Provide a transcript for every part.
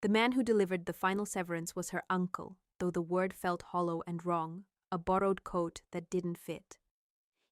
The man who delivered the final severance was her uncle, though the word felt hollow and wrong, a borrowed coat that didn't fit.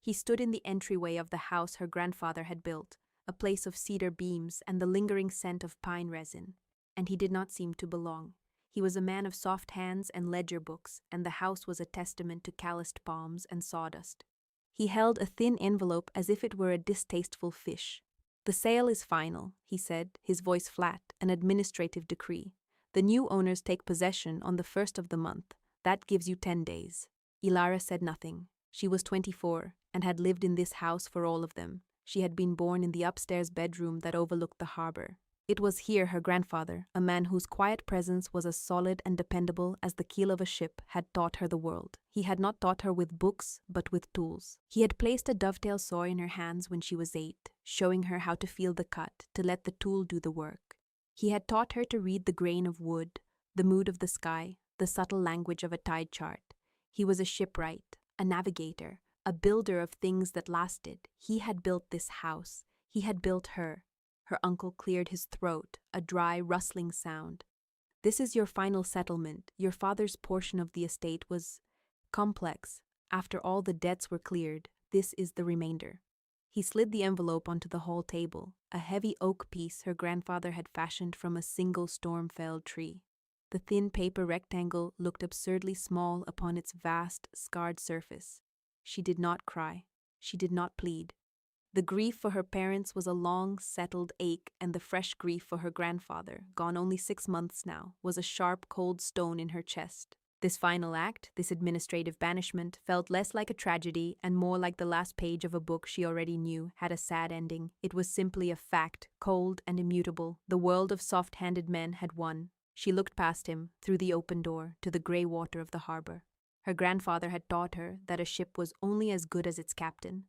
He stood in the entryway of the house her grandfather had built, a place of cedar beams and the lingering scent of pine resin, and he did not seem to belong. He was a man of soft hands and ledger books, and the house was a testament to calloused palms and sawdust. He held a thin envelope as if it were a distasteful fish. "The sale is final," he said, his voice flat, an administrative decree. "The new owners take possession on the 1st of the month. That gives you 10 days. Ilara said nothing. She was 24 and had lived in this house for all of them. She had been born in the upstairs bedroom that overlooked the harbor. It was here her grandfather, a man whose quiet presence was as solid and dependable as the keel of a ship, had taught her the world. He had not taught her with books, but with tools. He had placed a dovetail saw in her hands when she was 8, showing her how to feel the cut, to let the tool do the work. He had taught her to read the grain of wood, the mood of the sky, the subtle language of a tide chart. He was a shipwright, a navigator, a builder of things that lasted. He had built this house. He had built her. Her uncle cleared his throat, a dry, rustling sound. "This is your final settlement. Your father's portion of the estate was complex. After all the debts were cleared, this is the remainder." He slid the envelope onto the hall table, a heavy oak piece her grandfather had fashioned from a single storm-felled tree. The thin paper rectangle looked absurdly small upon its vast, scarred surface. She did not cry. She did not plead. The grief for her parents was a long, settled ache, and the fresh grief for her grandfather, gone only 6 months now, was a sharp, cold stone in her chest. This final act, this administrative banishment, felt less like a tragedy and more like the last page of a book she already knew had a sad ending. It was simply a fact, cold and immutable. The world of soft-handed men had won. She looked past him, through the open door, to the grey water of the harbor. Her grandfather had taught her that a ship was only as good as its captain.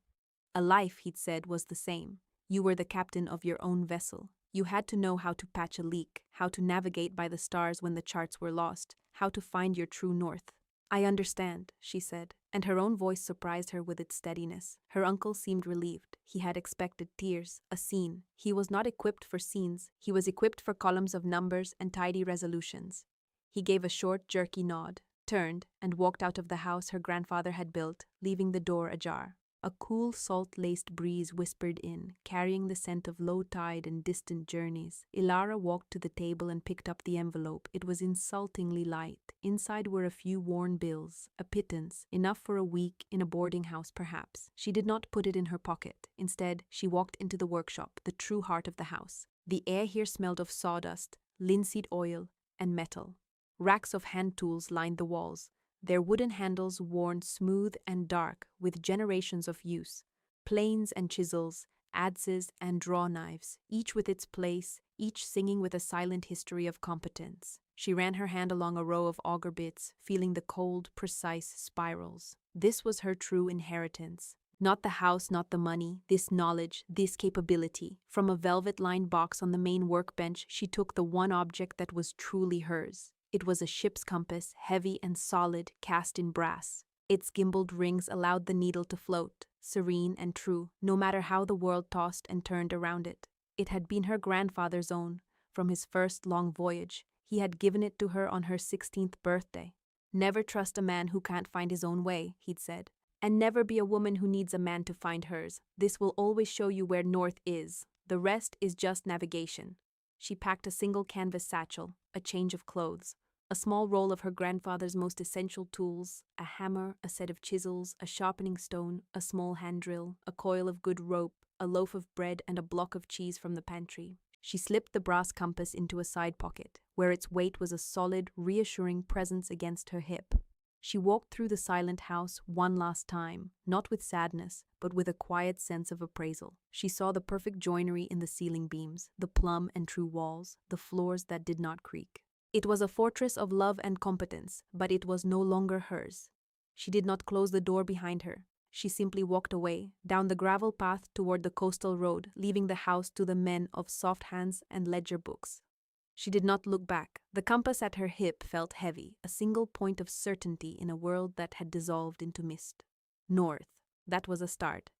A life, he'd said, was the same. You were the captain of your own vessel. You had to know how to patch a leak, how to navigate by the stars when the charts were lost, how to find your true north. "I understand," she said, and her own voice surprised her with its steadiness. Her uncle seemed relieved. He had expected tears, a scene. He was not equipped for scenes. He was equipped for columns of numbers and tidy resolutions. He gave a short, jerky nod, turned, and walked out of the house her grandfather had built, leaving the door ajar. A cool, salt-laced breeze whispered in, carrying the scent of low tide and distant journeys. Ilara walked to the table and picked up the envelope. It was insultingly light. Inside were a few worn bills, a pittance, enough for a week in a boarding house perhaps. She did not put it in her pocket. Instead, she walked into the workshop, the true heart of the house. The air here smelled of sawdust, linseed oil, and metal. Racks of hand tools lined the walls, their wooden handles worn smooth and dark with generations of use, planes and chisels, adzes and draw knives, each with its place, each singing with a silent history of competence. She ran her hand along a row of auger bits, feeling the cold, precise spirals. This was her true inheritance. Not the house, not the money, this knowledge, this capability. From a velvet-lined box on the main workbench, she took the one object that was truly hers. It was a ship's compass, heavy and solid, cast in brass. Its gimbaled rings allowed the needle to float, serene and true, no matter how the world tossed and turned around it. It had been her grandfather's own, from his first long voyage. He had given it to her on her 16th birthday. "Never trust a man who can't find his own way," he'd said. "And never be a woman who needs a man to find hers. This will always show you where north is. The rest is just navigation." She packed a single canvas satchel, a change of clothes, a small roll of her grandfather's most essential tools, a hammer, a set of chisels, a sharpening stone, a small hand drill, a coil of good rope, a loaf of bread, and a block of cheese from the pantry. She slipped the brass compass into a side pocket, where its weight was a solid, reassuring presence against her hip. She walked through the silent house one last time, not with sadness, but with a quiet sense of appraisal. She saw the perfect joinery in the ceiling beams, the plumb and true walls, the floors that did not creak. It was a fortress of love and competence, but it was no longer hers. She did not close the door behind her. She simply walked away, down the gravel path toward the coastal road, leaving the house to the men of soft hands and ledger books. She did not look back. The compass at her hip felt heavy, a single point of certainty in a world that had dissolved into mist. North. That was a start.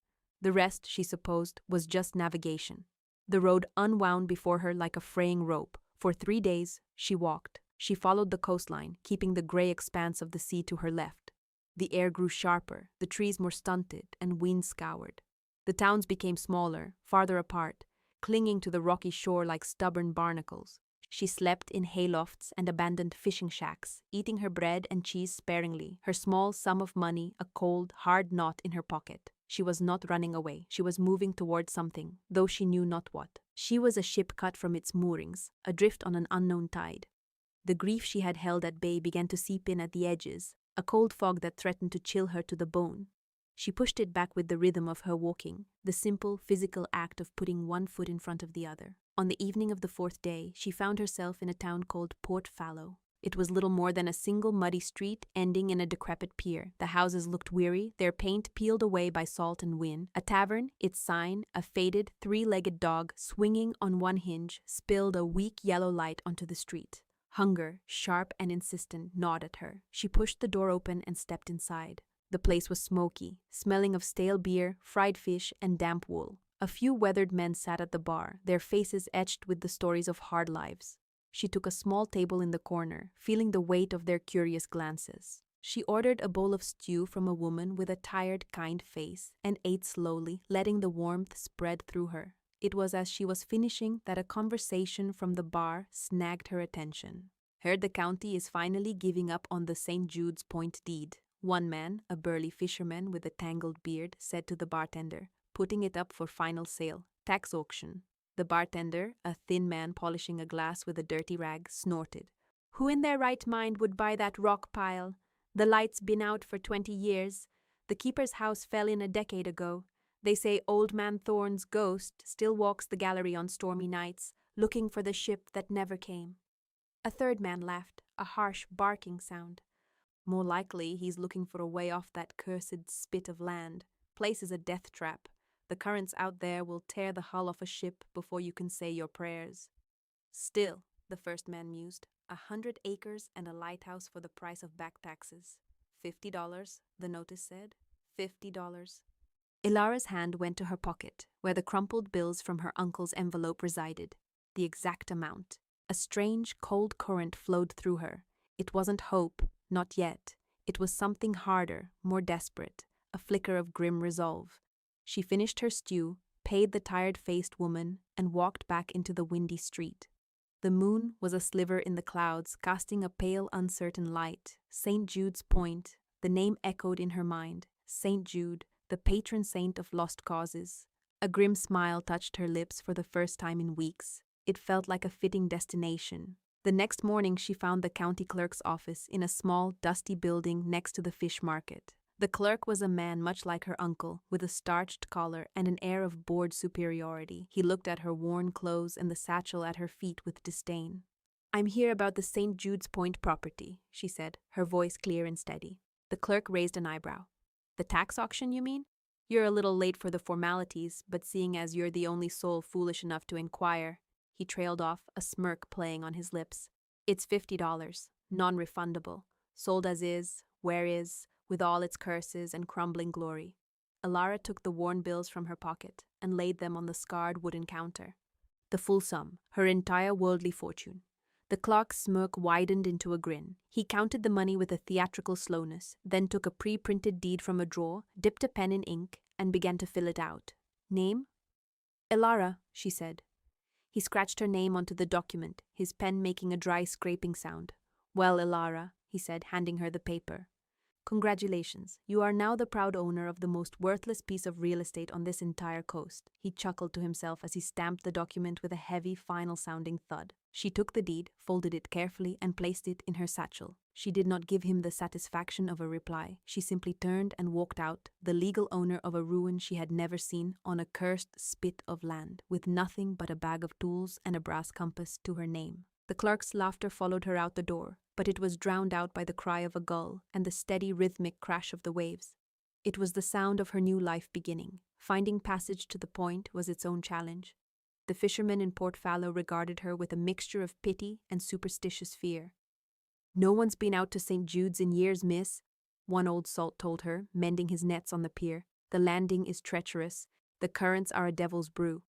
The rest, she supposed, was just navigation. The road unwound before her like a fraying rope, For 3 days, she walked. She followed the coastline, keeping the gray expanse of the sea to her left. The air grew sharper, the trees more stunted, and wind scoured. The towns became smaller, farther apart, clinging to the rocky shore like stubborn barnacles. She slept in haylofts and abandoned fishing shacks, eating her bread and cheese sparingly, her small sum of money a cold, hard knot in her pocket. She was not running away. She was moving towards something, though she knew not what. She was a ship cut from its moorings, adrift on an unknown tide. The grief she had held at bay began to seep in at the edges, a cold fog that threatened to chill her to the bone. She pushed it back with the rhythm of her walking, the simple, physical act of putting one foot in front of the other. On the evening of the 4th day, she found herself in a town called Port Fallow. It was little more than a single muddy street ending in a decrepit pier. The houses looked weary, their paint peeled away by salt and wind. A tavern, its sign, a faded, three-legged dog swinging on one hinge, spilled a weak yellow light onto the street. Hunger, sharp and insistent, gnawed at her. She pushed the door open and stepped inside. The place was smoky, smelling of stale beer, fried fish, and damp wool. A few weathered men sat at the bar, their faces etched with the stories of hard lives. She took a small table in the corner, feeling the weight of their curious glances. She ordered a bowl of stew from a woman with a tired, kind face, and ate slowly, letting the warmth spread through her. It was as she was finishing that a conversation from the bar snagged her attention. "Heard the county is finally giving up on the St. Jude's Point deed," one man, a burly fisherman with a tangled beard, said to the bartender, "putting it up for final sale. Tax auction." The bartender, a thin man polishing a glass with a dirty rag, snorted. "Who in their right mind would buy that rock pile? The light's been out for 20 years. The keeper's house fell in a decade ago. They say Old Man Thorne's ghost still walks the gallery on stormy nights, looking for the ship that never came." A third man laughed, a harsh barking sound. "More likely he's looking for a way off that cursed spit of land. Place is a death trap. The currents out there will tear the hull off a ship before you can say your prayers." "Still," the first man mused, 100 acres and a lighthouse for the price of back taxes. $50, the notice said. $50. Ilara's hand went to her pocket, where the crumpled bills from her uncle's envelope resided. The exact amount. A strange, cold current flowed through her. It wasn't hope, not yet. It was something harder, more desperate, a flicker of grim resolve. She finished her stew, paid the tired-faced woman, and walked back into the windy street. The moon was a sliver in the clouds, casting a pale, uncertain light. St. Jude's Point, the name echoed in her mind. St. Jude, the patron saint of lost causes. A grim smile touched her lips for the first time in weeks. It felt like a fitting destination. The next morning she found the county clerk's office in a small, dusty building next to the fish market. The clerk was a man much like her uncle, with a starched collar and an air of bored superiority. He looked at her worn clothes and the satchel at her feet with disdain. "I'm here about the St. Jude's Point property," she said, her voice clear and steady. The clerk raised an eyebrow. "The tax auction, you mean? You're a little late for the formalities, but seeing as you're the only soul foolish enough to inquire," he trailed off, a smirk playing on his lips. "It's $50, non-refundable, sold as is, where is, with all its curses and crumbling glory." Ilara took the worn bills from her pocket and laid them on the scarred wooden counter. The full sum, her entire worldly fortune. The clerk's smirk widened into a grin. He counted the money with a theatrical slowness, then took a pre-printed deed from a drawer, dipped a pen in ink, and began to fill it out. "Name?" "Ilara," she said. He scratched her name onto the document, his pen making a dry scraping sound. "Well, Ilara," he said, handing her the paper. "Congratulations. You are now the proud owner of the most worthless piece of real estate on this entire coast." He chuckled to himself as he stamped the document with a heavy, final-sounding thud. She took the deed, folded it carefully, and placed it in her satchel. She did not give him the satisfaction of a reply. She simply turned and walked out, the legal owner of a ruin she had never seen, on a cursed spit of land, with nothing but a bag of tools and a brass compass to her name. The clerk's laughter followed her out the door, but it was drowned out by the cry of a gull and the steady rhythmic crash of the waves. It was the sound of her new life beginning. Finding passage to the point was its own challenge. The fishermen in Port Fallow regarded her with a mixture of pity and superstitious fear. "No one's been out to St. Jude's in years, miss," one old salt told her, mending his nets on the pier. "The landing is treacherous. The currents are a devil's brew."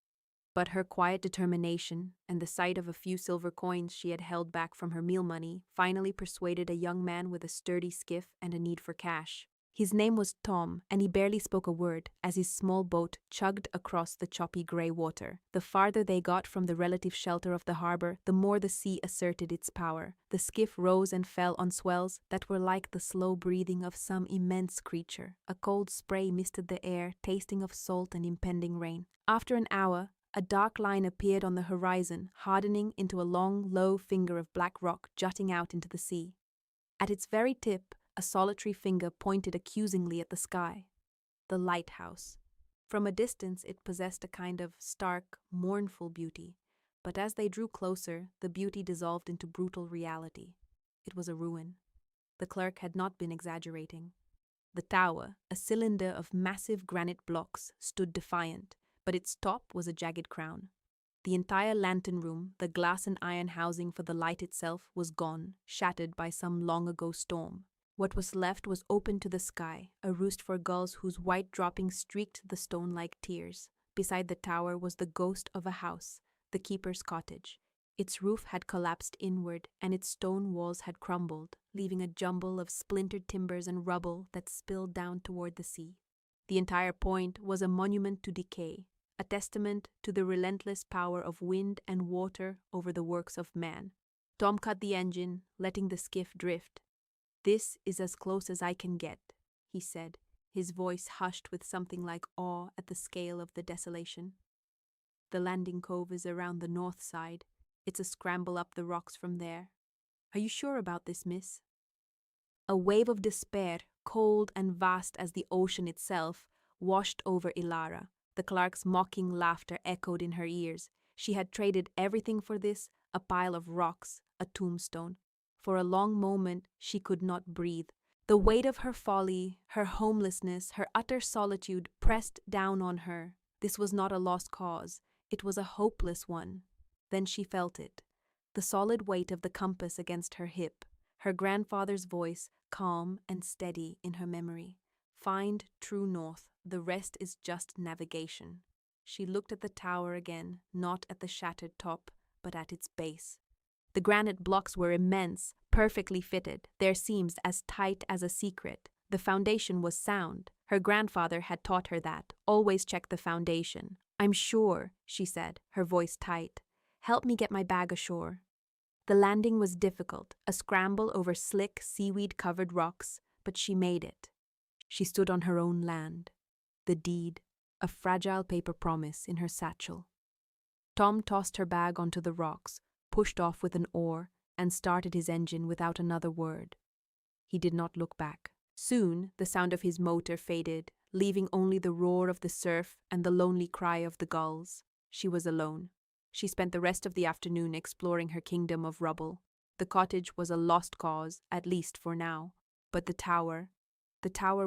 But her quiet determination and the sight of a few silver coins she had held back from her meal money finally persuaded a young man with a sturdy skiff and a need for cash. His name was Tom, and he barely spoke a word as his small boat chugged across the choppy grey water. The farther they got from the relative shelter of the harbor, the more the sea asserted its power. The skiff rose and fell on swells that were like the slow breathing of some immense creature. A cold spray misted the air, tasting of salt and impending rain. After an hour, a dark line appeared on the horizon, hardening into a long, low finger of black rock jutting out into the sea. At its very tip, a solitary finger pointed accusingly at the sky. The lighthouse. From a distance, it possessed a kind of stark, mournful beauty, but as they drew closer, the beauty dissolved into brutal reality. It was a ruin. The clerk had not been exaggerating. The tower, a cylinder of massive granite blocks, stood defiant, but its top was a jagged crown. The entire lantern room, the glass and iron housing for the light itself, was gone, shattered by some long-ago storm. What was left was open to the sky, a roost for gulls whose white droppings streaked the stone like tears. Beside the tower was the ghost of a house, the keeper's cottage. Its roof had collapsed inward, and its stone walls had crumbled, leaving a jumble of splintered timbers and rubble that spilled down toward the sea. The entire point was a monument to decay, a testament to the relentless power of wind and water over the works of man. Tom cut the engine, letting the skiff drift. "This is as close as I can get," he said, his voice hushed with something like awe at the scale of the desolation. "The landing cove is around the north side. It's a scramble up the rocks from there. Are you sure about this, miss?" A wave of despair, cold and vast as the ocean itself, washed over Ilara. The clerk's mocking laughter echoed in her ears. She had traded everything for this, a pile of rocks, a tombstone. For a long moment, she could not breathe. The weight of her folly, her homelessness, her utter solitude pressed down on her. This was not a lost cause. It was a hopeless one. Then she felt it. The solid weight of the compass against her hip. Her grandfather's voice, calm and steady in her memory. "Find true north. The rest is just navigation." She looked at the tower again, not at the shattered top, but at its base. The granite blocks were immense, perfectly fitted, their seams as tight as a secret. The foundation was sound. Her grandfather had taught her that. Always check the foundation. "I'm sure," she said, her voice tight. "Help me get my bag ashore." The landing was difficult, a scramble over slick, seaweed-covered rocks, but she made it. She stood on her own land. The deed, a fragile paper promise in her satchel. Tom tossed her bag onto the rocks, pushed off with an oar, and started his engine without another word. He did not look back. Soon, the sound of his motor faded, leaving only the roar of the surf and the lonely cry of the gulls. She was alone. She spent the rest of the afternoon exploring her kingdom of rubble. The cottage was a lost cause, at least for now. But the tower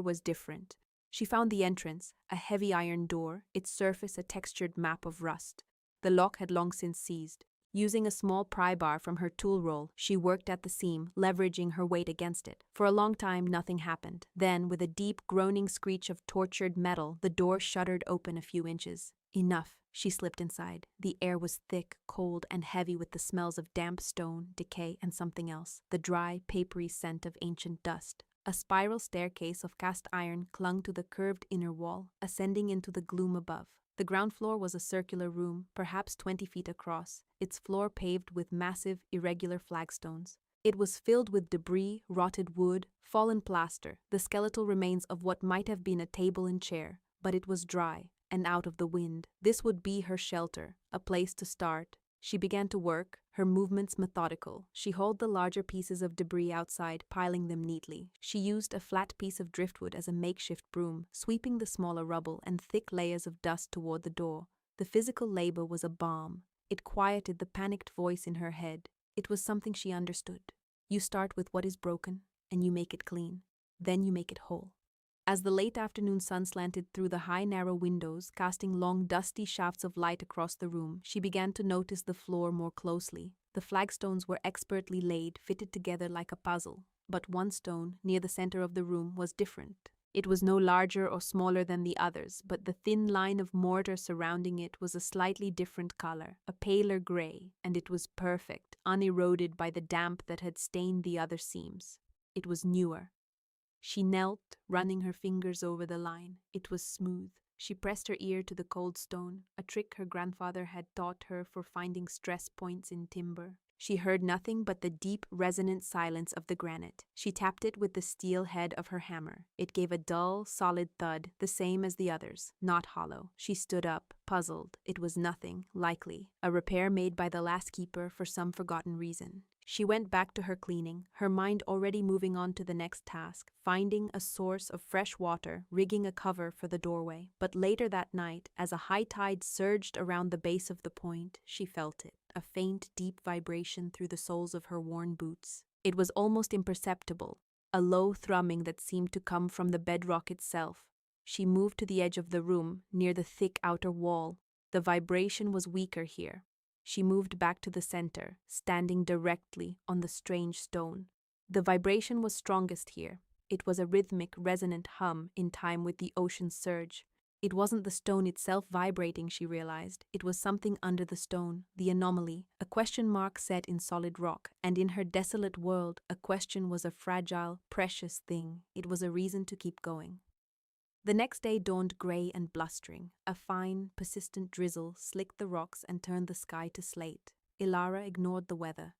was different. She found the entrance, a heavy iron door, its surface a textured map of rust. The lock had long since seized. Using a small pry bar from her tool roll, she worked at the seam, leveraging her weight against it. For a long time, nothing happened. Then, with a deep, groaning screech of tortured metal, the door shuddered open a few inches. Enough. She slipped inside. The air was thick, cold, and heavy with the smells of damp stone, decay, and something else. The dry, papery scent of ancient dust. A spiral staircase of cast iron clung to the curved inner wall, ascending into the gloom above. The ground floor was a circular room, perhaps 20 feet across, its floor paved with massive, irregular flagstones. It was filled with debris, rotted wood, fallen plaster, the skeletal remains of what might have been a table and chair, but it was dry and out of the wind. This would be her shelter, a place to start. She began to work, her movements methodical. She hauled the larger pieces of debris outside, piling them neatly. She used a flat piece of driftwood as a makeshift broom, sweeping the smaller rubble and thick layers of dust toward the door. The physical labor was a balm. It quieted the panicked voice in her head. It was something she understood. You start with what is broken, and you make it clean. Then you make it whole. As the late afternoon sun slanted through the high, narrow windows, casting long, dusty shafts of light across the room, she began to notice the floor more closely. The flagstones were expertly laid, fitted together like a puzzle. But one stone, near the center of the room, was different. It was no larger or smaller than the others, but the thin line of mortar surrounding it was a slightly different color, a paler gray, and it was perfect, uneroded by the damp that had stained the other seams. It was newer. She knelt, running her fingers over the line. It was smooth. She pressed her ear to the cold stone, a trick her grandfather had taught her for finding stress points in timber. She heard nothing but the deep, resonant silence of the granite. She tapped it with the steel head of her hammer. It gave a dull, solid thud, the same as the others, not hollow. She stood up, puzzled. It was nothing, likely. A repair made by the last keeper for some forgotten reason. She went back to her cleaning, her mind already moving on to the next task, finding a source of fresh water, rigging a cover for the doorway. But later that night, as a high tide surged around the base of the point, she felt it, a faint, deep vibration through the soles of her worn boots. It was almost imperceptible, a low thrumming that seemed to come from the bedrock itself. She moved to the edge of the room, near the thick outer wall. The vibration was weaker here. She moved back to the center, standing directly on the strange stone. The vibration was strongest here. It was a rhythmic, resonant hum in time with the ocean's surge. It wasn't the stone itself vibrating, she realized. It was something under the stone, the anomaly, a question mark set in solid rock. And in her desolate world, a question was a fragile, precious thing. It was a reason to keep going. The next day dawned gray and blustering. A fine, persistent drizzle slicked the rocks and turned the sky to slate. Ilara ignored the weather.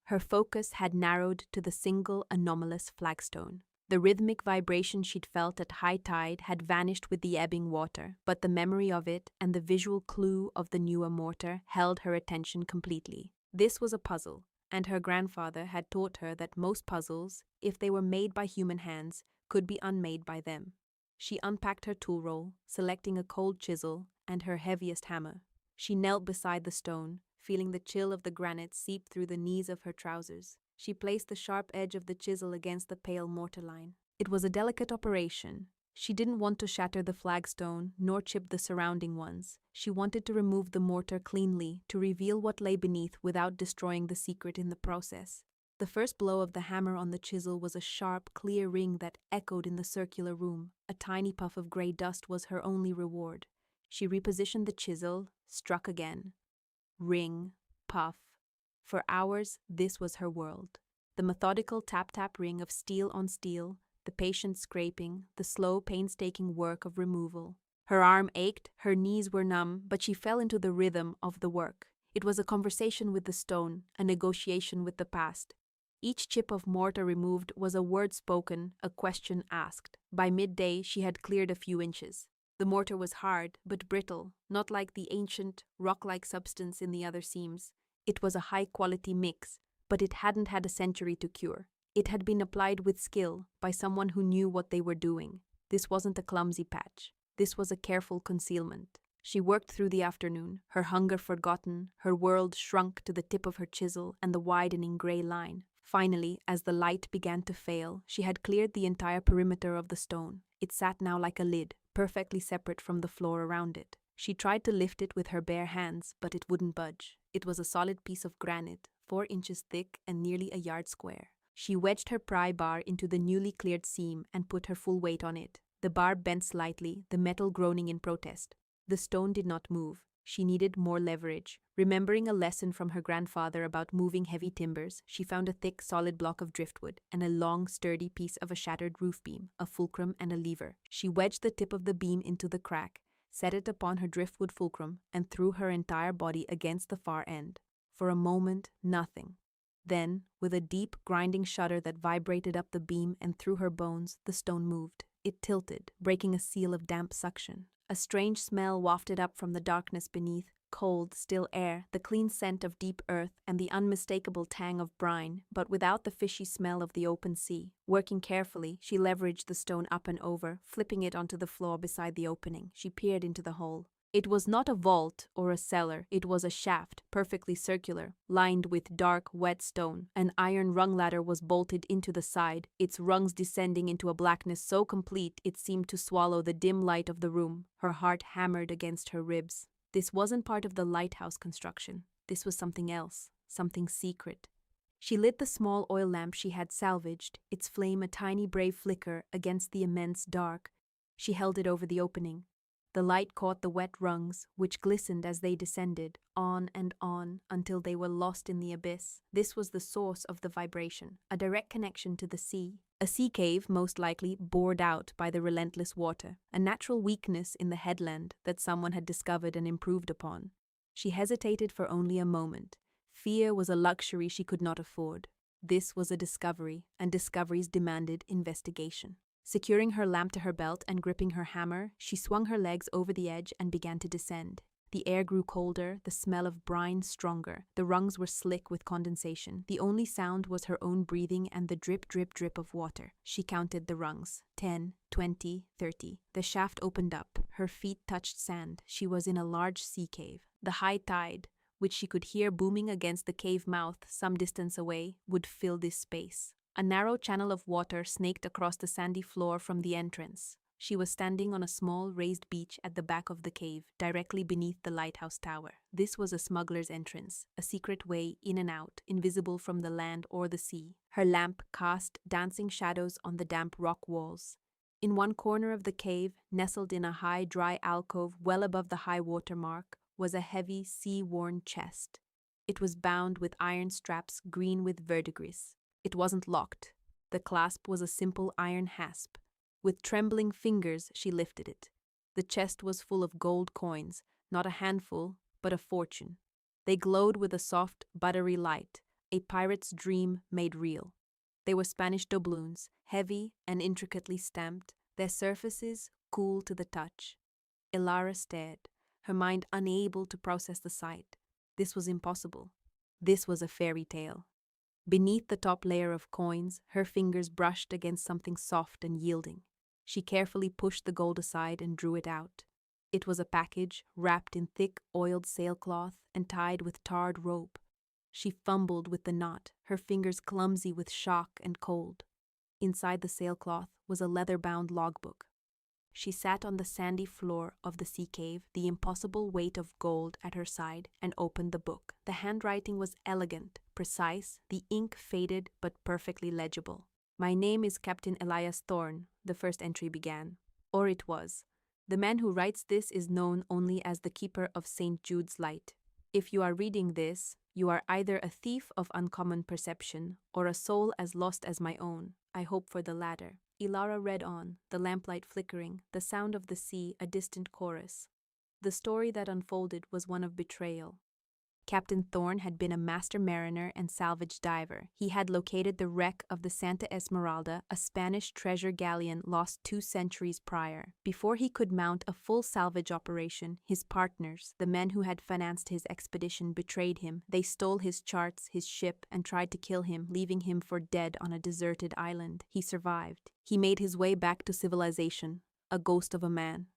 Her focus had narrowed to the single anomalous flagstone. The rhythmic vibration she'd felt at high tide had vanished with the ebbing water, but the memory of it and the visual clue of the newer mortar held her attention completely. This was a puzzle, and her grandfather had taught her that most puzzles, if they were made by human hands, could be unmade by them. She unpacked her tool roll, selecting a cold chisel and her heaviest hammer. She knelt beside the stone, feeling the chill of the granite seep through the knees of her trousers. She placed the sharp edge of the chisel against the pale mortar line. It was a delicate operation. She didn't want to shatter the flagstone, nor chip the surrounding ones. She wanted to remove the mortar cleanly, to reveal what lay beneath without destroying the secret in the process. The first blow of the hammer on the chisel was a sharp, clear ring that echoed in the circular room. A tiny puff of gray dust was her only reward. She repositioned the chisel, struck again. Ring, puff. For hours, this was her world. The methodical tap-tap ring of steel on steel, the patient scraping, the slow, painstaking work of removal. Her arm ached, her knees were numb, but she fell into the rhythm of the work. It was a conversation with the stone, a negotiation with the past. Each chip of mortar removed was a word spoken, a question asked. By midday, she had cleared a few inches. The mortar was hard, but brittle, not like the ancient, rock-like substance in the other seams. It was a high-quality mix, but it hadn't had a century to cure. It had been applied with skill, by someone who knew what they were doing. This wasn't a clumsy patch. This was a careful concealment. She worked through the afternoon, her hunger forgotten, her world shrunk to the tip of her chisel and the widening gray line. Finally, as the light began to fail, she had cleared the entire perimeter of the stone. It sat now like a lid, perfectly separate from the floor around it. She tried to lift it with her bare hands, but it wouldn't budge. It was a solid piece of granite, 4 inches thick and nearly a yard square. She wedged her pry bar into the newly cleared seam and put her full weight on it. The bar bent slightly, the metal groaning in protest. The stone did not move. She needed more leverage. Remembering a lesson from her grandfather about moving heavy timbers, she found a thick, solid block of driftwood and a long, sturdy piece of a shattered roof beam, a fulcrum and a lever. She wedged the tip of the beam into the crack, set it upon her driftwood fulcrum, and threw her entire body against the far end. For a moment, nothing. Then, with a deep, grinding shudder that vibrated up the beam and through her bones, the stone moved. It tilted, breaking a seal of damp suction. A strange smell wafted up from the darkness beneath, cold, still air, the clean scent of deep earth, and the unmistakable tang of brine, but without the fishy smell of the open sea. Working carefully, she leveraged the stone up and over, flipping it onto the floor beside the opening. She peered into the hole. It was not a vault or a cellar. It was a shaft, perfectly circular, lined with dark, wet stone. An iron rung ladder was bolted into the side, its rungs descending into a blackness so complete it seemed to swallow the dim light of the room. Her heart hammered against her ribs. This wasn't part of the lighthouse construction. This was something else, something secret. She lit the small oil lamp she had salvaged, its flame a tiny brave flicker against the immense dark. She held it over the opening. The light caught the wet rungs, which glistened as they descended, on and on, until they were lost in the abyss. This was the source of the vibration, a direct connection to the sea. A sea cave, most likely, bored out by the relentless water, a natural weakness in the headland that someone had discovered and improved upon. She hesitated for only a moment. Fear was a luxury she could not afford. This was a discovery, and discoveries demanded investigation. Securing her lamp to her belt and gripping her hammer, she swung her legs over the edge and began to descend. The air grew colder, the smell of brine stronger. The rungs were slick with condensation. The only sound was her own breathing and the drip, drip, drip of water. She counted the rungs. 10, 20, 30. The shaft opened up. Her feet touched sand. She was in a large sea cave. The high tide, which she could hear booming against the cave mouth some distance away, would fill this space. A narrow channel of water snaked across the sandy floor from the entrance. She was standing on a small raised beach at the back of the cave, directly beneath the lighthouse tower. This was a smuggler's entrance, a secret way in and out, invisible from the land or the sea. Her lamp cast dancing shadows on the damp rock walls. In one corner of the cave, nestled in a high, dry alcove well above the high water mark, was a heavy, sea-worn chest. It was bound with iron straps green with verdigris. It wasn't locked. The clasp was a simple iron hasp. With trembling fingers, she lifted it. The chest was full of gold coins, not a handful, but a fortune. They glowed with a soft, buttery light, a pirate's dream made real. They were Spanish doubloons, heavy and intricately stamped, their surfaces cool to the touch. Ilara stared, her mind unable to process the sight. This was impossible. This was a fairy tale. Beneath the top layer of coins, her fingers brushed against something soft and yielding. She carefully pushed the gold aside and drew it out. It was a package wrapped in thick, oiled sailcloth and tied with tarred rope. She fumbled with the knot, her fingers clumsy with shock and cold. Inside the sailcloth was a leather-bound logbook. She sat on the sandy floor of the sea cave, the impossible weight of gold at her side, and opened the book. The handwriting was elegant, precise, the ink faded but perfectly legible. "My name is Captain Elias Thorne," the first entry began. Or it was. "The man who writes this is known only as the keeper of St. Jude's Light. If you are reading this, you are either a thief of uncommon perception or a soul as lost as my own. I hope for the latter." Ilara read on, the lamplight flickering, the sound of the sea a distant chorus. The story that unfolded was one of betrayal. Captain Thorne had been a master mariner and salvage diver. He had located the wreck of the Santa Esmeralda, a Spanish treasure galleon lost 2 centuries prior. Before he could mount a full salvage operation, his partners, the men who had financed his expedition, betrayed him. They stole his charts, his ship, and tried to kill him, leaving him for dead on a deserted island. He survived. He made his way back to civilization, a ghost of a man.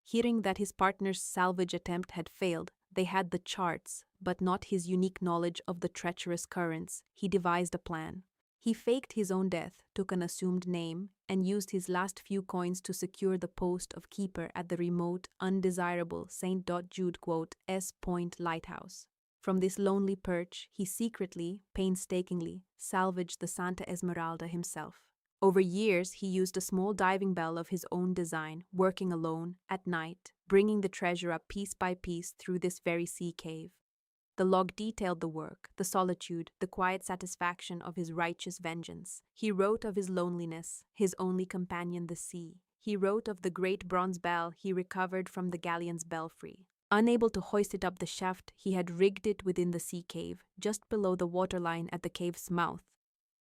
Hearing that his partner's salvage attempt had failed, they had the charts, but not his unique knowledge of the treacherous currents. He devised a plan. He faked his own death, took an assumed name, and used his last few coins to secure the post of keeper at the remote, undesirable St. Jude S. Point lighthouse. From this lonely perch, he secretly, painstakingly, salvaged the Santa Esmeralda himself. Over years, he used a small diving bell of his own design, working alone, at night, bringing the treasure up piece by piece through this very sea cave. The log detailed the work, the solitude, the quiet satisfaction of his righteous vengeance. He wrote of his loneliness, his only companion the sea. He wrote of the great bronze bell he recovered from the galleon's belfry. Unable to hoist it up the shaft, he had rigged it within the sea cave, just below the waterline at the cave's mouth.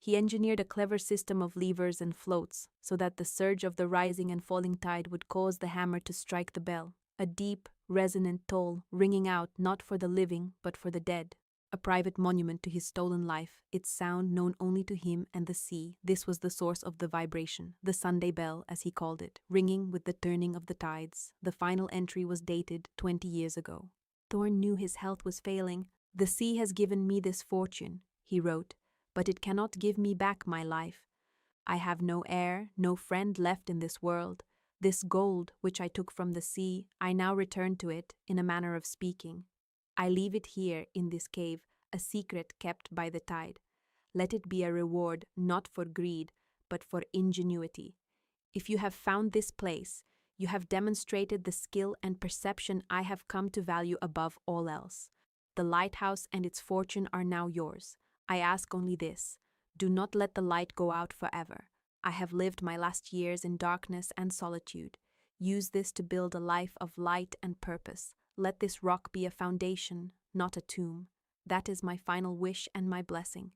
He engineered a clever system of levers and floats, so that the surge of the rising and falling tide would cause the hammer to strike the bell, a deep, resonant toll ringing out not for the living but for the dead. A private monument to his stolen life, its sound known only to him and the sea. This was the source of the vibration, the Sunday bell, as he called it, ringing with the turning of the tides. The final entry was dated 20 years ago. Thorne knew his health was failing. "The sea has given me this fortune," he wrote, "but it cannot give me back my life. I have no heir, no friend left in this world. This gold, which I took from the sea, I now return to it, in a manner of speaking. I leave it here, in this cave, a secret kept by the tide. Let it be a reward not for greed, but for ingenuity. If you have found this place, you have demonstrated the skill and perception I have come to value above all else. The lighthouse and its fortune are now yours. I ask only this: do not let the light go out forever. I have lived my last years in darkness and solitude. Use this to build a life of light and purpose. Let this rock be a foundation, not a tomb. That is my final wish and my blessing.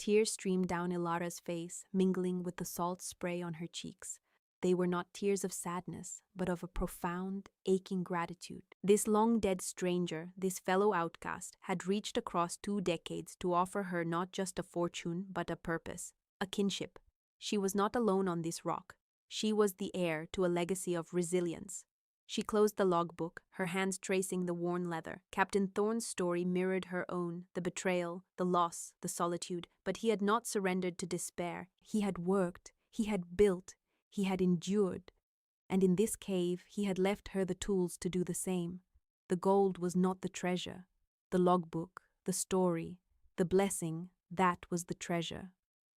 Tears streamed down Ilara's face, mingling with the salt spray on her cheeks. They were not tears of sadness, but of a profound, aching gratitude. This long-dead stranger, this fellow outcast, had reached across 2 decades to offer her not just a fortune, but a purpose, a kinship. She was not alone on this rock. She was the heir to a legacy of resilience. She closed the logbook, her hands tracing the worn leather. Captain Thorne's story mirrored her own, the betrayal, the loss, the solitude, but he had not surrendered to despair. He had worked, he had built, he had endured, and in this cave he had left her the tools to do the same. The gold was not the treasure. The logbook, the story, the blessing, that was the treasure.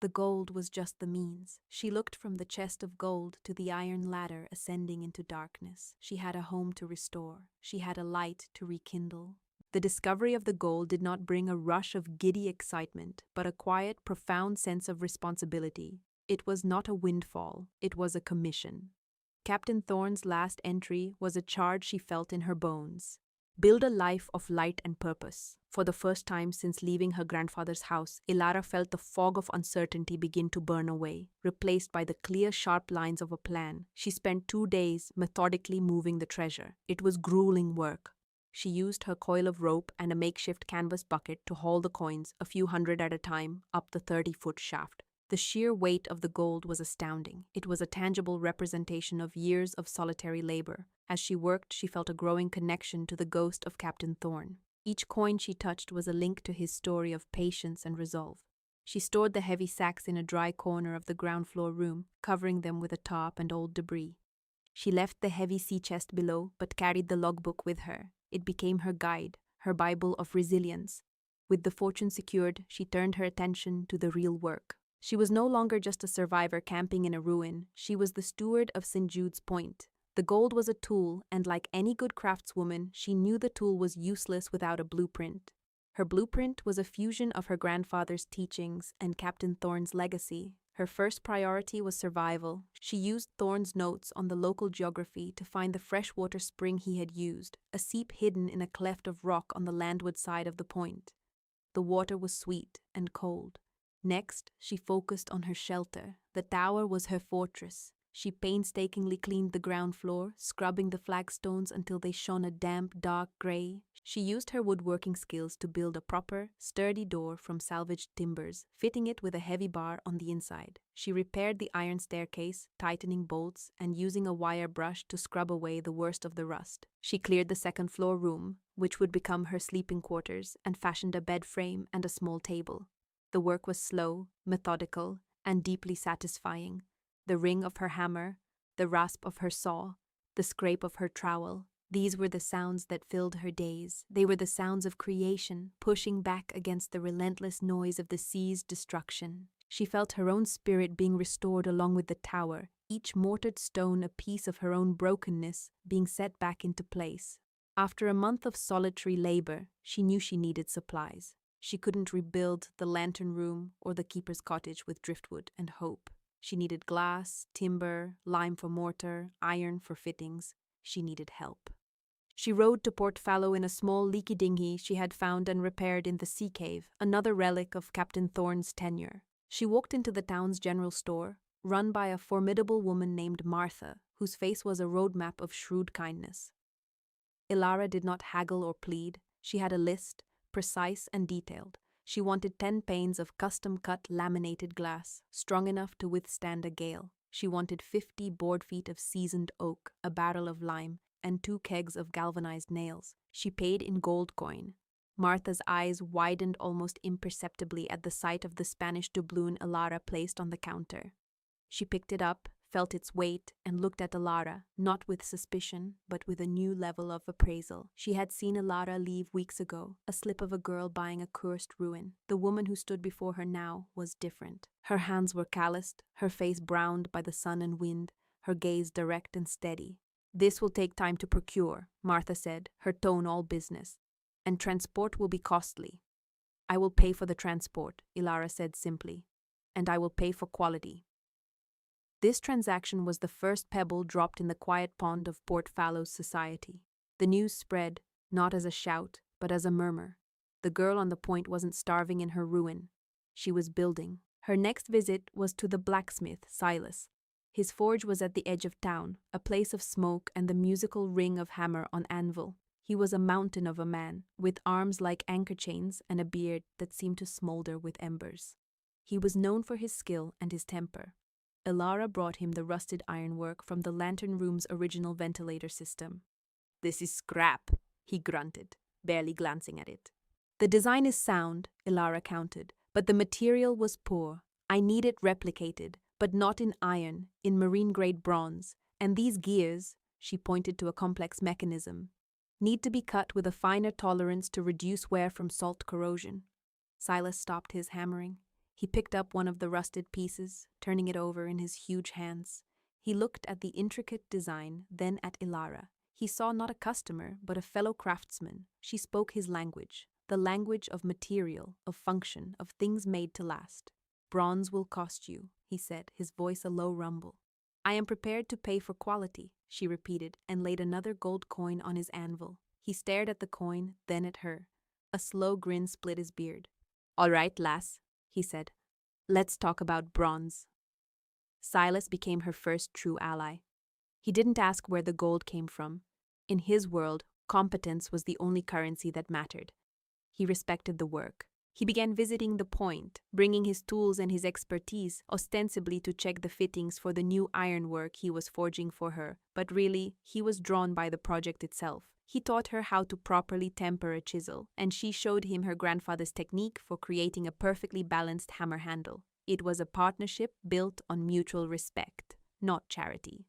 The gold was just the means. She looked from the chest of gold to the iron ladder ascending into darkness. She had a home to restore. She had a light to rekindle. The discovery of the gold did not bring a rush of giddy excitement, but a quiet, profound sense of responsibility. It was not a windfall, it was a commission. Captain Thorne's last entry was a charge she felt in her bones. Build a life of light and purpose. For the first time since leaving her grandfather's house, Ilara felt the fog of uncertainty begin to burn away, replaced by the clear, sharp lines of a plan. She spent 2 days methodically moving the treasure. It was grueling work. She used her coil of rope and a makeshift canvas bucket to haul the coins, a few hundred at a time, up the 30-foot shaft. The sheer weight of the gold was astounding. It was a tangible representation of years of solitary labor. As she worked, she felt a growing connection to the ghost of Captain Thorne. Each coin she touched was a link to his story of patience and resolve. She stored the heavy sacks in a dry corner of the ground floor room, covering them with a tarp and old debris. She left the heavy sea chest below, but carried the logbook with her. It became her guide, her Bible of resilience. With the fortune secured, she turned her attention to the real work. She was no longer just a survivor camping in a ruin. She was the steward of St. Jude's Point. The gold was a tool, and like any good craftswoman, she knew the tool was useless without a blueprint. Her blueprint was a fusion of her grandfather's teachings and Captain Thorne's legacy. Her first priority was survival. She used Thorne's notes on the local geography to find the freshwater spring he had used, a seep hidden in a cleft of rock on the landward side of the point. The water was sweet and cold. Next, she focused on her shelter. The tower was her fortress. She painstakingly cleaned the ground floor, scrubbing the flagstones until they shone a damp, dark gray. She used her woodworking skills to build a proper, sturdy door from salvaged timbers, fitting it with a heavy bar on the inside. She repaired the iron staircase, tightening bolts, and using a wire brush to scrub away the worst of the rust. She cleared the second-floor room, which would become her sleeping quarters, and fashioned a bed frame and a small table. The work was slow, methodical, and deeply satisfying. The ring of her hammer, the rasp of her saw, the scrape of her trowel, these were the sounds that filled her days. They were the sounds of creation, pushing back against the relentless noise of the sea's destruction. She felt her own spirit being restored along with the tower, each mortared stone a piece of her own brokenness being set back into place. After a month of solitary labor, she knew she needed supplies. She couldn't rebuild the lantern room or the keeper's cottage with driftwood and hope. She needed glass, timber, lime for mortar, iron for fittings. She needed help. She rowed to Port Fallow in a small leaky dinghy she had found and repaired in the sea cave, another relic of Captain Thorne's tenure. She walked into the town's general store, run by a formidable woman named Martha, whose face was a roadmap of shrewd kindness. Ilara did not haggle or plead. She had a list, precise and detailed. She wanted 10 panes of custom-cut laminated glass, strong enough to withstand a gale. She wanted 50 board feet of seasoned oak, a barrel of lime, and 2 kegs of galvanized nails. She paid in gold coin. Martha's eyes widened almost imperceptibly at the sight of the Spanish doubloon Ilara placed on the counter. She picked it up, felt its weight, and looked at Alara, not with suspicion, but with a new level of appraisal. She had seen Alara leave weeks ago, a slip of a girl buying a cursed ruin. The woman who stood before her now was different. Her hands were calloused, her face browned by the sun and wind, her gaze direct and steady. "This will take time to procure," Martha said, her tone all business. "And transport will be costly." "I will pay for the transport," Ilara said simply. "And I will pay for quality." This transaction was the first pebble dropped in the quiet pond of Port Fallow's society. The news spread, not as a shout, but as a murmur. The girl on the point wasn't starving in her ruin. She was building. Her next visit was to the blacksmith, Silas. His forge was at the edge of town, a place of smoke and the musical ring of hammer on anvil. He was a mountain of a man, with arms like anchor chains and a beard that seemed to smolder with embers. He was known for his skill and his temper. Ilara brought him the rusted ironwork from the lantern room's original ventilator system. "This is scrap," he grunted, barely glancing at it. "The design is sound," Ilara countered, "but the material was poor. I need it replicated, but not in iron, in marine-grade bronze. And these gears," she pointed to a complex mechanism, "need to be cut with a finer tolerance to reduce wear from salt corrosion." Silas stopped his hammering. He picked up one of the rusted pieces, turning it over in his huge hands. He looked at the intricate design, then at Ilara. He saw not a customer, but a fellow craftsman. She spoke his language, the language of material, of function, of things made to last. "Bronze will cost you," he said, his voice a low rumble. "I am prepared to pay for quality," she repeated, and laid another gold coin on his anvil. He stared at the coin, then at her. A slow grin split his beard. "All right, lass," he said. "Let's talk about bronze." Silas became her first true ally. He didn't ask where the gold came from. In his world, competence was the only currency that mattered. He respected the work. He began visiting the point, bringing his tools and his expertise, ostensibly to check the fittings for the new ironwork he was forging for her, but really, he was drawn by the project itself. He taught her how to properly temper a chisel, and she showed him her grandfather's technique for creating a perfectly balanced hammer handle. It was a partnership built on mutual respect, not charity.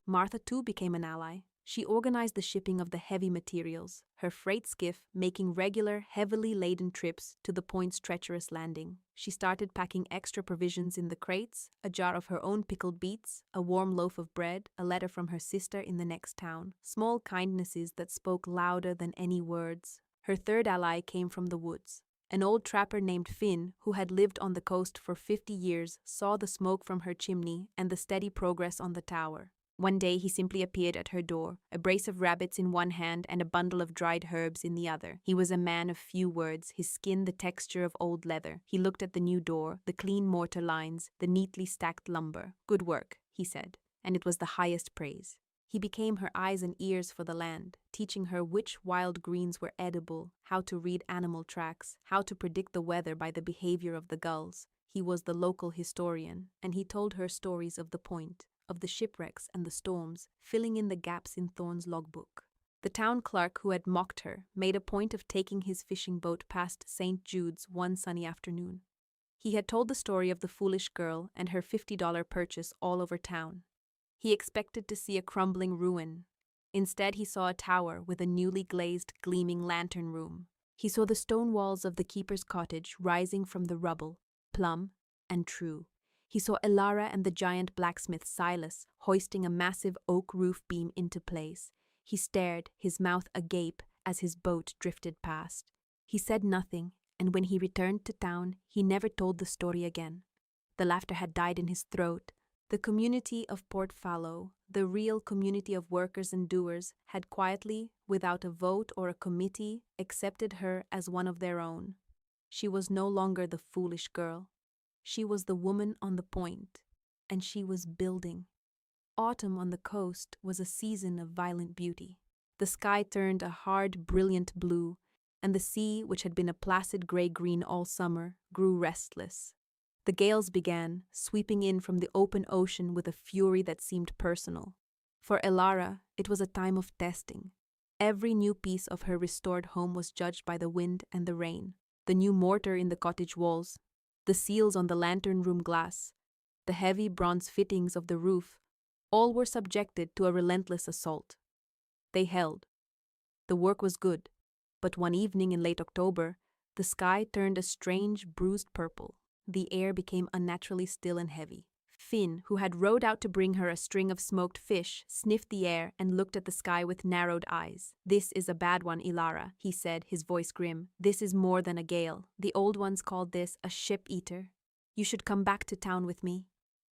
Martha too became an ally. She organized the shipping of the heavy materials, her freight skiff making regular, heavily laden trips to the point's treacherous landing. She started packing extra provisions in the crates, a jar of her own pickled beets, a warm loaf of bread, a letter from her sister in the next town. Small kindnesses that spoke louder than any words. Her third ally came from the woods. An old trapper named Finn, who had lived on the coast for 50 years, saw the smoke from her chimney and the steady progress on the tower. One day he simply appeared at her door, a brace of rabbits in one hand and a bundle of dried herbs in the other. He was a man of few words, his skin the texture of old leather. He looked at the new door, the clean mortar lines, the neatly stacked lumber. "Good work," he said, and it was the highest praise. He became her eyes and ears for the land, teaching her which wild greens were edible, how to read animal tracks, how to predict the weather by the behavior of the gulls. He was the local historian, and he told her stories of the point, of the shipwrecks and the storms, filling in the gaps in Thorne's logbook. The town clerk who had mocked her made a point of taking his fishing boat past St. Jude's one sunny afternoon. He had told the story of the foolish girl and her $50 purchase all over town. He expected to see a crumbling ruin. Instead, he saw a tower with a newly glazed, gleaming lantern room. He saw the stone walls of the keeper's cottage rising from the rubble, plumb and true. He saw Ilara and the giant blacksmith Silas hoisting a massive oak roof beam into place. He stared, his mouth agape, as his boat drifted past. He said nothing, and when he returned to town, he never told the story again. The laughter had died in his throat. The community of Port Fallow, the real community of workers and doers, had quietly, without a vote or a committee, accepted her as one of their own. She was no longer the foolish girl. She was the woman on the point, and she was building. Autumn on the coast was a season of violent beauty. The sky turned a hard, brilliant blue, and the sea, which had been a placid gray-green all summer, grew restless. The gales began, sweeping in from the open ocean with a fury that seemed personal. For Ilara, it was a time of testing. Every new piece of her restored home was judged by the wind and the rain. The new mortar in the cottage walls, the seals on the lantern room glass, the heavy bronze fittings of the roof, All were subjected to a relentless assault. They held. The work was good, but one evening in late October, the sky turned a strange, bruised purple. The air became unnaturally still and heavy. Finn, who had rowed out to bring her a string of smoked fish, sniffed the air and looked at the sky with narrowed eyes. "This is a bad one, Ilara," he said, his voice grim. "This is more than a gale. The old ones called this a ship-eater. You should come back to town with me."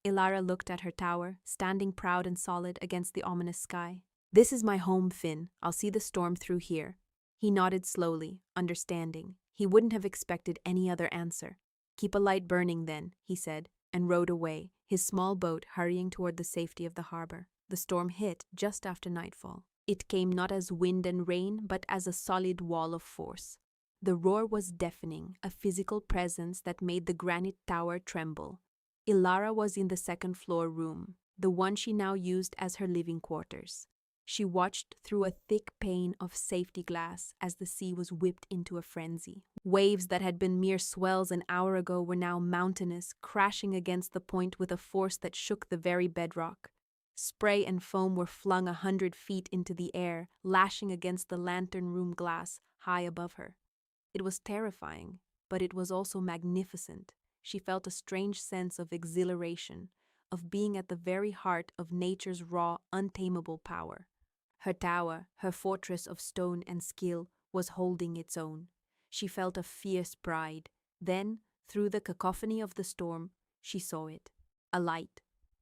Ilara looked at her tower, standing proud and solid against the ominous sky. "This is my home, Finn. I'll see the storm through here." He nodded slowly, understanding. He wouldn't have expected any other answer. "Keep a light burning then," he said, and rowed away, his small boat hurrying toward the safety of the harbor. The storm hit just after nightfall. It came not as wind and rain, but as a solid wall of force. The roar was deafening, a physical presence that made the granite tower tremble. Ilara was in the second-floor room, the one she now used as her living quarters. She watched through a thick pane of safety glass as the sea was whipped into a frenzy. Waves that had been mere swells an hour ago were now mountainous, crashing against the point with a force that shook the very bedrock. Spray and foam were flung 100 feet into the air, lashing against the lantern room glass high above her. It was terrifying, but it was also magnificent. She felt a strange sense of exhilaration, of being at the very heart of nature's raw, untamable power. Her tower, her fortress of stone and skill, was holding its own. She felt a fierce pride. Then, through the cacophony of the storm, she saw it. A light.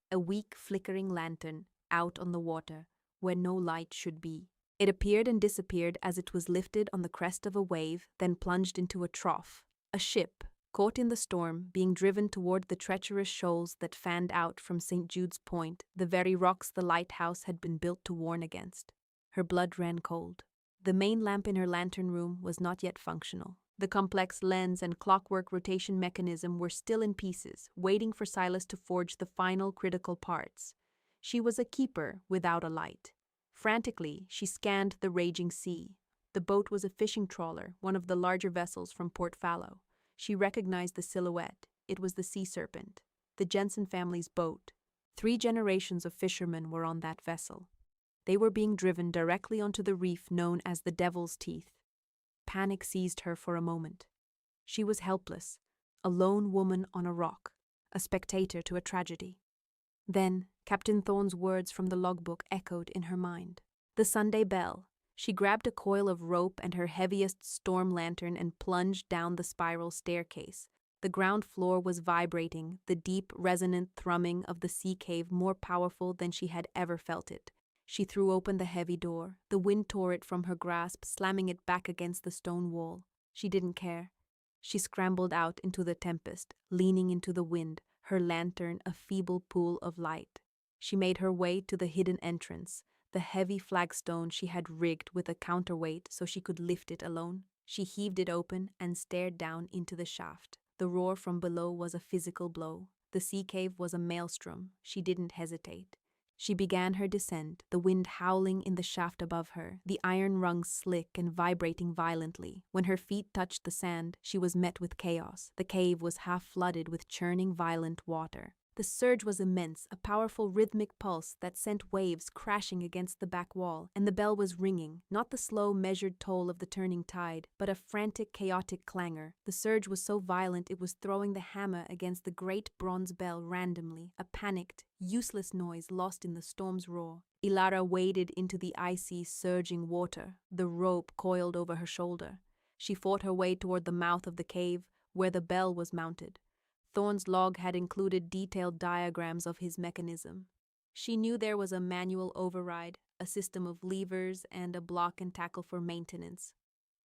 A weak, flickering lantern, out on the water, where no light should be. It appeared and disappeared as it was lifted on the crest of a wave, then plunged into a trough. A ship, caught in the storm, being driven toward the treacherous shoals that fanned out from St. Jude's Point, the very rocks the lighthouse had been built to warn against. Her blood ran cold. The main lamp in her lantern room was not yet functional. The complex lens and clockwork rotation mechanism were still in pieces, waiting for Silas to forge the final critical parts. She was a keeper without a light. Frantically, she scanned the raging sea. The boat was a fishing trawler, one of the larger vessels from Port Fallow. She recognized the silhouette. It was the Sea Serpent, the Jensen family's boat. 3 generations of fishermen were on that vessel. They were being driven directly onto the reef known as the Devil's Teeth. Panic seized her for a moment. She was helpless, a lone woman on a rock, a spectator to a tragedy. Then, Captain Thorne's words from the logbook echoed in her mind. The Sunday bell. She grabbed a coil of rope and her heaviest storm lantern and plunged down the spiral staircase. The ground floor was vibrating, the deep, resonant thrumming of the sea cave more powerful than she had ever felt it. She threw open the heavy door. The wind tore it from her grasp, slamming it back against the stone wall. She didn't care. She scrambled out into the tempest, leaning into the wind, her lantern a feeble pool of light. She made her way to the hidden entrance, the heavy flagstone she had rigged with a counterweight so she could lift it alone. She heaved it open and stared down into the shaft. The roar from below was a physical blow. The sea cave was a maelstrom. She didn't hesitate. She began her descent, the wind howling in the shaft above her, the iron rungs slick and vibrating violently. When her feet touched the sand, she was met with chaos. The cave was half flooded with churning, violent water. The surge was immense, a powerful rhythmic pulse that sent waves crashing against the back wall, and the bell was ringing, not the slow, measured toll of the turning tide, but a frantic, chaotic clangor. The surge was so violent it was throwing the hammer against the great bronze bell randomly, a panicked, useless noise lost in the storm's roar. Ilara waded into the icy, surging water, the rope coiled over her shoulder. She fought her way toward the mouth of the cave, where the bell was mounted. Thorne's log had included detailed diagrams of his mechanism. She knew there was a manual override, a system of levers, and a block and tackle for maintenance.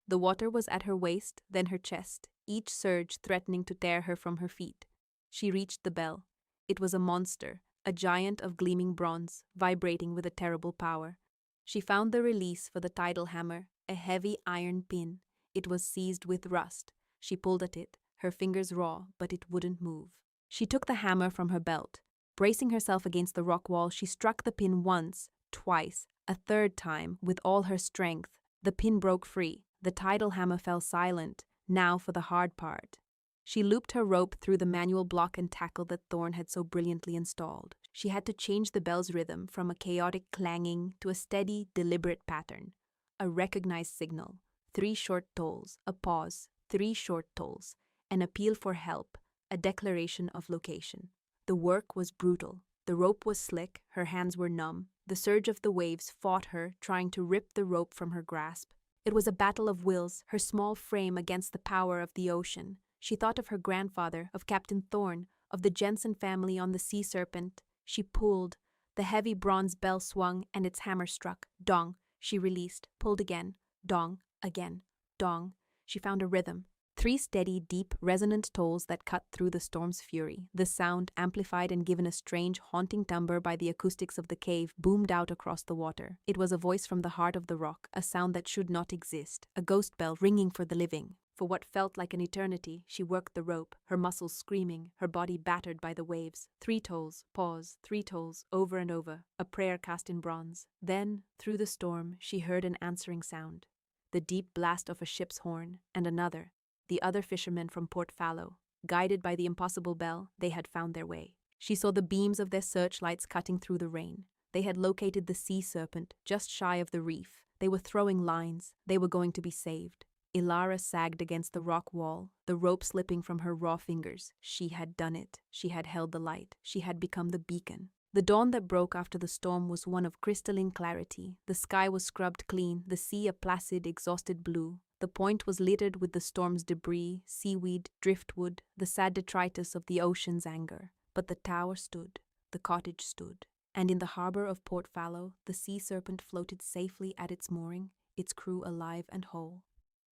The water was at her waist, then her chest, each surge threatening to tear her from her feet. She reached the bell. It was a monster, a giant of gleaming bronze, vibrating with a terrible power. She found the release for the tidal hammer, a heavy iron pin. It was seized with rust. She pulled at it, her fingers raw, but it wouldn't move. She took the hammer from her belt. Bracing herself against the rock wall, she struck the pin once, twice, a third time, with all her strength. The pin broke free. The tidal hammer fell silent. Now for the hard part. She looped her rope through the manual block and tackle that Thorne had so brilliantly installed. She had to change the bell's rhythm from a chaotic clanging to a steady, deliberate pattern. A recognized signal, 3 short tolls, a pause, 3 short tolls, an appeal for help, a declaration of location. The work was brutal. The rope was slick, her hands were numb. The surge of the waves fought her, trying to rip the rope from her grasp. It was a battle of wills, her small frame against the power of the ocean. She thought of her grandfather, of Captain Thorne, of the Jensen family on the Sea Serpent. She pulled. The heavy bronze bell swung, and its hammer struck. Dong. She released, pulled again. Dong, again. Dong. She found a rhythm. 3 steady, deep, resonant tolls that cut through the storm's fury. The sound, amplified and given a strange, haunting timbre by the acoustics of the cave, boomed out across the water. It was a voice from the heart of the rock, a sound that should not exist, a ghost bell ringing for the living. For what felt like an eternity, she worked the rope, her muscles screaming, her body battered by the waves. 3 tolls, pause, 3 tolls, over and over, a prayer cast in bronze. Then, through the storm, she heard an answering sound. The deep blast of a ship's horn, and another. The other fishermen from Port Fallow. Guided by the impossible bell, they had found their way. She saw the beams of their searchlights cutting through the rain. They had located the sea serpent, just shy of the reef. They were throwing lines. They were going to be saved. Ilara sagged against the rock wall, the rope slipping from her raw fingers. She had done it. She had held the light. She had become the beacon. The dawn that broke after the storm was one of crystalline clarity. The sky was scrubbed clean, the sea a placid, exhausted blue. The point was littered with the storm's debris, seaweed, driftwood, the sad detritus of the ocean's anger. But the tower stood, the cottage stood, and in the harbor of Port Fallow, the sea serpent floated safely at its mooring, its crew alive and whole.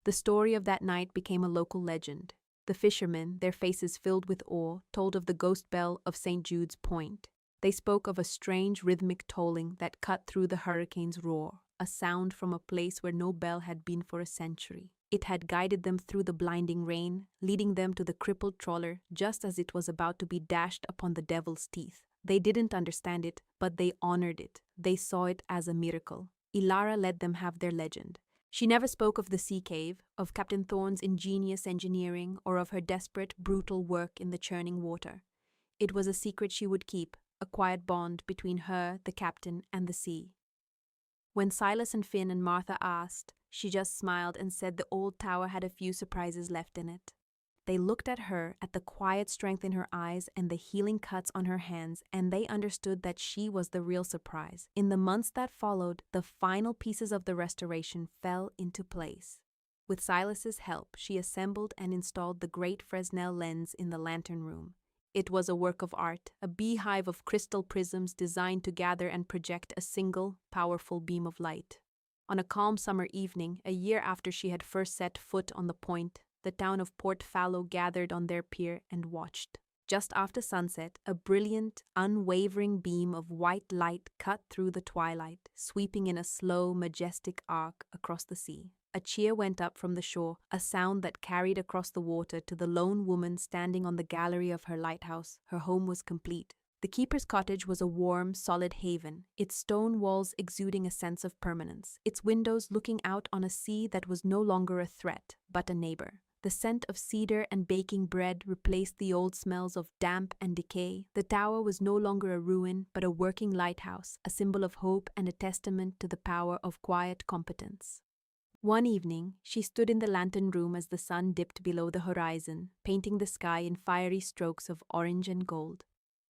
The story of that night became a local legend. The fishermen, their faces filled with awe, told of the ghost bell of St. Jude's Point. They spoke of a strange rhythmic tolling that cut through the hurricane's roar, a sound from a place where no bell had been for a century. It had guided them through the blinding rain, leading them to the crippled trawler just as it was about to be dashed upon the devil's teeth. They didn't understand it, but they honored it. They saw it as a miracle. Ilara let them have their legend. She never spoke of the sea cave, of Captain Thorne's ingenious engineering, or of her desperate, brutal work in the churning water. It was a secret she would keep, a quiet bond between her, the captain, and the sea. When Silas and Finn and Martha asked, she just smiled and said the old tower had a few surprises left in it. They looked at her, at the quiet strength in her eyes and the healing cuts on her hands, and they understood that she was the real surprise. In the months that followed, the final pieces of the restoration fell into place. With Silas's help, she assembled and installed the great Fresnel lens in the lantern room. It was a work of art, a beehive of crystal prisms designed to gather and project a single, powerful beam of light. On a calm summer evening, a year after she had first set foot on the point, the town of Port Fallow gathered on their pier and watched. Just after sunset, a brilliant, unwavering beam of white light cut through the twilight, sweeping in a slow, majestic arc across the sea. A cheer went up from the shore, a sound that carried across the water to the lone woman standing on the gallery of her lighthouse. Her home was complete. The keeper's cottage was a warm, solid haven, its stone walls exuding a sense of permanence, its windows looking out on a sea that was no longer a threat, but a neighbor. The scent of cedar and baking bread replaced the old smells of damp and decay. The tower was no longer a ruin, but a working lighthouse, a symbol of hope and a testament to the power of quiet competence. One evening, she stood in the lantern room as the sun dipped below the horizon, painting the sky in fiery strokes of orange and gold.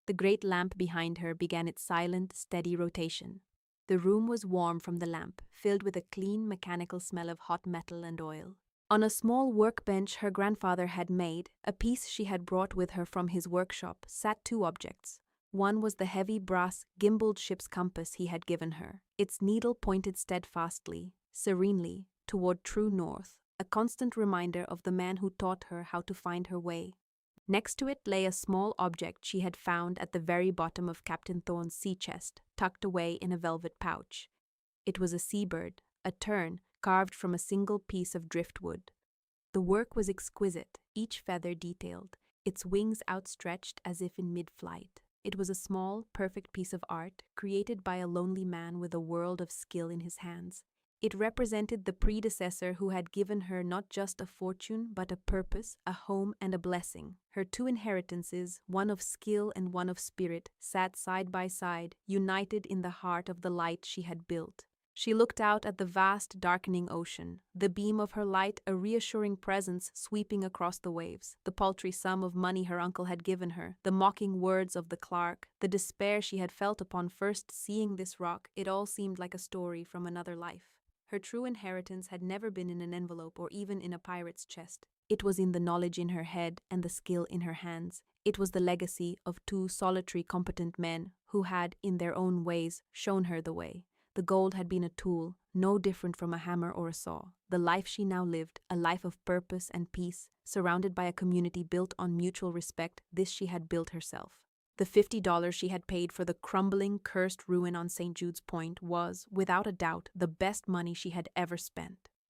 The great lamp behind her began its silent, steady rotation. The room was warm from the lamp, filled with a clean, mechanical smell of hot metal and oil. On a small workbench her grandfather had made, a piece she had brought with her from his workshop, sat 2 objects. One was the heavy brass, gimbaled ship's compass he had given her. Its needle pointed steadfastly, serenely, toward true north, a constant reminder of the man who taught her how to find her way. Next to it lay a small object she had found at the very bottom of Captain Thorne's sea chest, tucked away in a velvet pouch. It was a seabird, a tern, carved from a single piece of driftwood. The work was exquisite, each feather detailed, its wings outstretched as if in mid-flight. It was a small, perfect piece of art, created by a lonely man with a world of skill in his hands. It represented the predecessor who had given her not just a fortune, but a purpose, a home, and a blessing. Her two inheritances, one of skill and one of spirit, sat side by side, united in the heart of the light she had built. She looked out at the vast, darkening ocean, the beam of her light a reassuring presence sweeping across the waves, the paltry sum of money her uncle had given her, the mocking words of the clerk, the despair she had felt upon first seeing this rock. It all seemed like a story from another life. Her true inheritance had never been in an envelope or even in a pirate's chest. It was in the knowledge in her head and the skill in her hands. It was the legacy of two solitary, competent men who had, in their own ways, shown her the way. The gold had been a tool, no different from a hammer or a saw. The life she now lived, a life of purpose and peace, surrounded by a community built on mutual respect, this she had built herself. The $50 she had paid for the crumbling, cursed ruin on St. Jude's Point was, without a doubt, the best money she had ever spent.